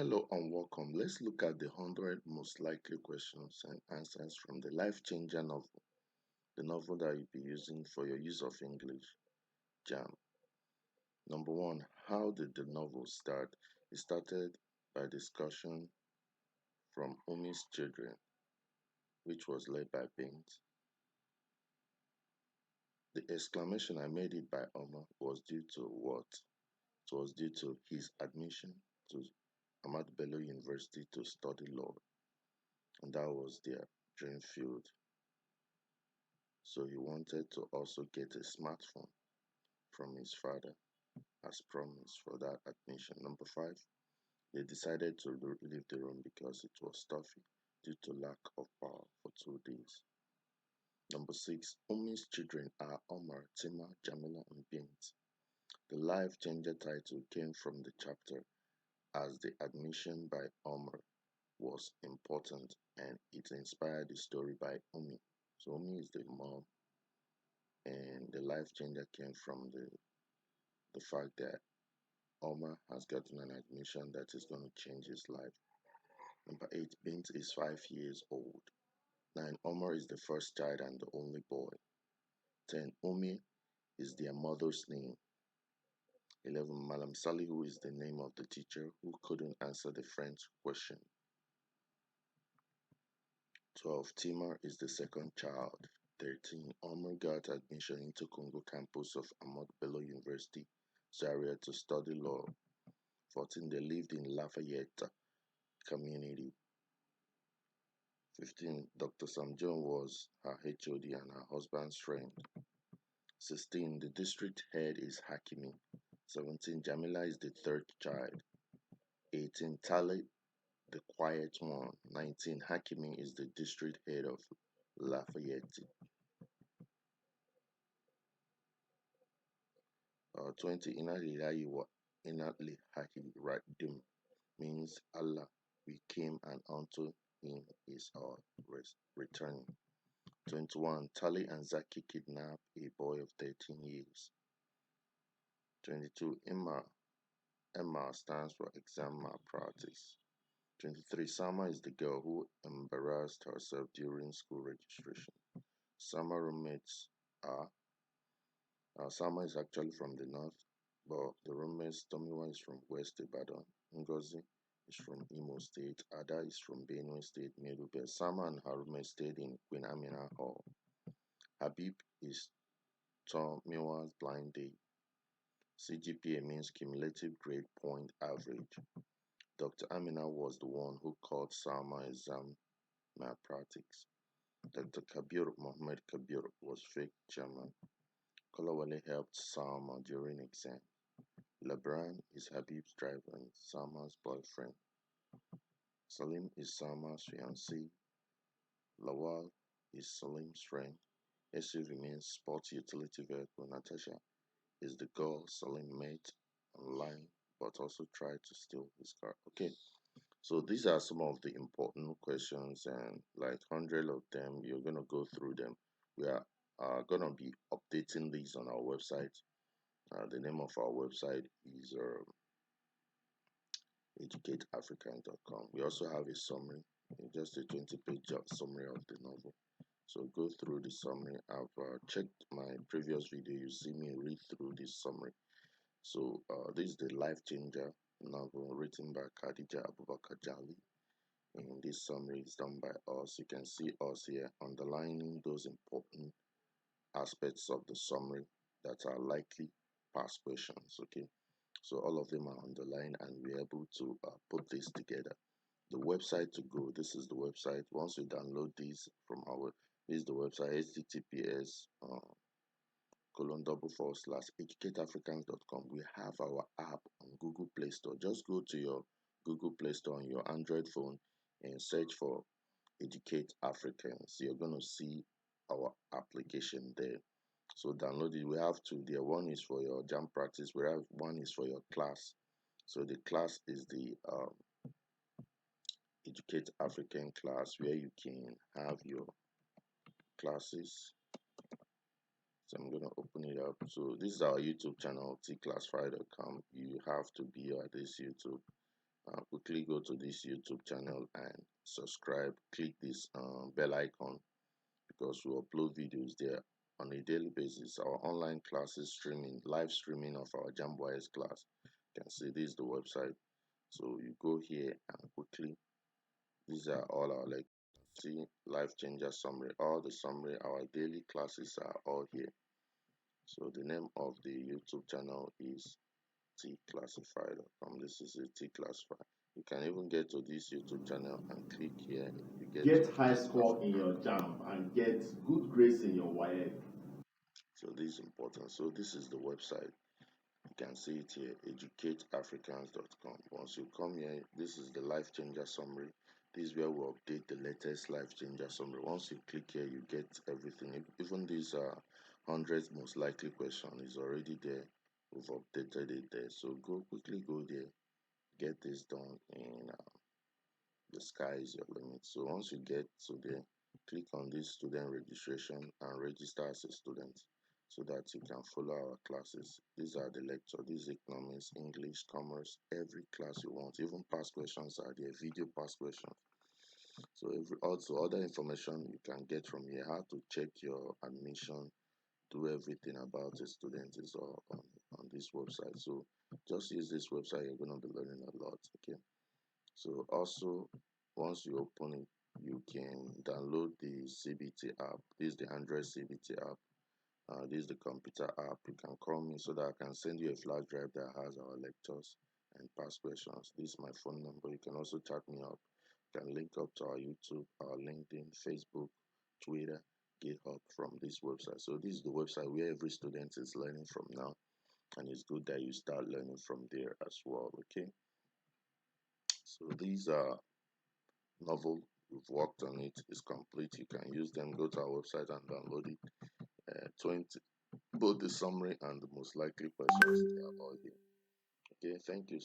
Hello and welcome. Let's look at the 100 most likely questions and answers from the Life Changer novel, the novel that you'll be using for your use of English, JAMB. Number one, how did the novel start? It started by discussion from Umi's children, which was led by Bint. The exclamation "I made it" by Omar was due to what? It was due to his admission to Ahmad Bello University to study law, and that was their dream field. So he wanted to also get a smartphone from his father as promised for that admission. Number five, they decided to leave the room because it was stuffy due to lack of power for 2 days. Number six, Umi's children are Omar, Tima, Jamila, and Bint. The Life Changer title came from the chapter as the admission by Omar was important and it inspired the story by Umi. So Umi is the mom, and the Life Changer came from the fact that Omar has gotten an admission that is going to change his life. Number eight, Bint is 5 years old. Nine, Omar is the first child and the only boy. 10, Umi is their mother's name. 11, Malam Salihu is the name of the teacher who couldn't answer the French question. 12, Timur is the second child. 13, Omar got admission into Congo campus of Ahmad Bello University, Zaria to study law. 14, they lived in Lafayette community. 15, Dr. Samjon was her HOD and her husband's friend. 16, the district head is Hakimi. 17, Jamila is the third child. 18, Tali, the quiet one. 19, Hakimi is the district head of Lafayette. 20, Inna lillahi wa inna ilaihi raji'un means Allah, we came and unto him is our return. 21, Tali and Zaki kidnap a boy of 13 years. 22, Emma stands for exam malpractice. 23, Sama is the girl who embarrassed herself during school registration. Sama roommates are, Sama is actually from the north, but the roommates, Tomiwa is from West Ibadan, Ngozi is from Imo State, Ada is from Benue State, Medugbe. Sama and her roommate stayed in Queen Amina Hall. Habib is Tomiwa's blind date. CGPA means cumulative grade point average. Dr. Amina was the one who called Salma exam malpractice. Dr. Kabir Mohammed Kabir was fake chairman. Kolawale helped Salma during exam. Lebran is Habib's driver and Salma's boyfriend. Salim is Salma's fiancé. Lawal is Salim's friend. SUV means sports utility vehicle. Natasha is the girl Salim met online but also tried to steal his car. Okay, so these are some of the important questions, and like 100 of them, you're gonna go through them. We are gonna be updating these on our website. The name of our website is educateafrican.com. We also have a summary, just a 20-page summary of the novel. So go through the summary. I've checked my previous video. You see me read through this summary. So this is the Life Changer novel written by Khadija Abubakar Jali. And this summary is done by us. You can see us here underlining those important aspects of the summary that are likely past questions. Okay, so all of them are underlined, and we're able to put this together. The website to go. This is the website. Once you download this from our, this is the website https :/educateafricans.com. We have our app on Google Play Store. Just go to your Google Play Store on your Android phone and search for Educate Africans. You're going to see our application there. So download it. We have two there. One is for your JAMB practice. We have one is for your class. So the class is the Educate African class, where you can have your classes. So I'm going to open it up. So this is our YouTube channel, Tclassified.com. You have to be at this YouTube quickly go to this YouTube channel and subscribe. Click this bell icon because we upload videos there on a daily basis. Our online classes streaming, live streaming of our JAMB class. You can see this is the website. So you go here and quickly, these are all our lectures. See life changer summary, all the summary, our daily classes are all here. So the name of the YouTube channel is Tclassified.com. This is a Tclassified. You can even get to this YouTube channel and click here. You get Get to high this score in your JAMB and get good grades in your WAEC. so this is important. So this is the website. You can see it here, educateafricans.com. Once you come here, this is the life changer summary. This is where we update the latest life changer summary. Once you click here, you get everything. Even these 100 most likely question is already there. We've updated it there. So quickly go there, get this done in the sky is your limit. So once you get to there, click on this student registration and register as a student so that you can follow our classes. These are the lecture. This is economics, English, commerce, every class you want. Even past questions are there, video past questions. So also other information you can get from here, how to check your admission, do everything about a student is all on this website. So just use this website, you're going to be learning a lot. Okay. So also, once you open it, you can download the CBT app. This is the Android CBT app. This is the computer app. You can call me so that I can send you a flash drive that has our lectures and past questions. This is my phone number. You can also chat me up. You can link up to our YouTube, our LinkedIn, Facebook, Twitter, GitHub from this website. So this is the website where every student is learning from now, and it's good that you start learning from there as well. Okay. So these are novel you've worked on it is complete. You can use them. Go to our website and download it. 20 both the summary and the most likely questions, they are all here. Okay, thank you.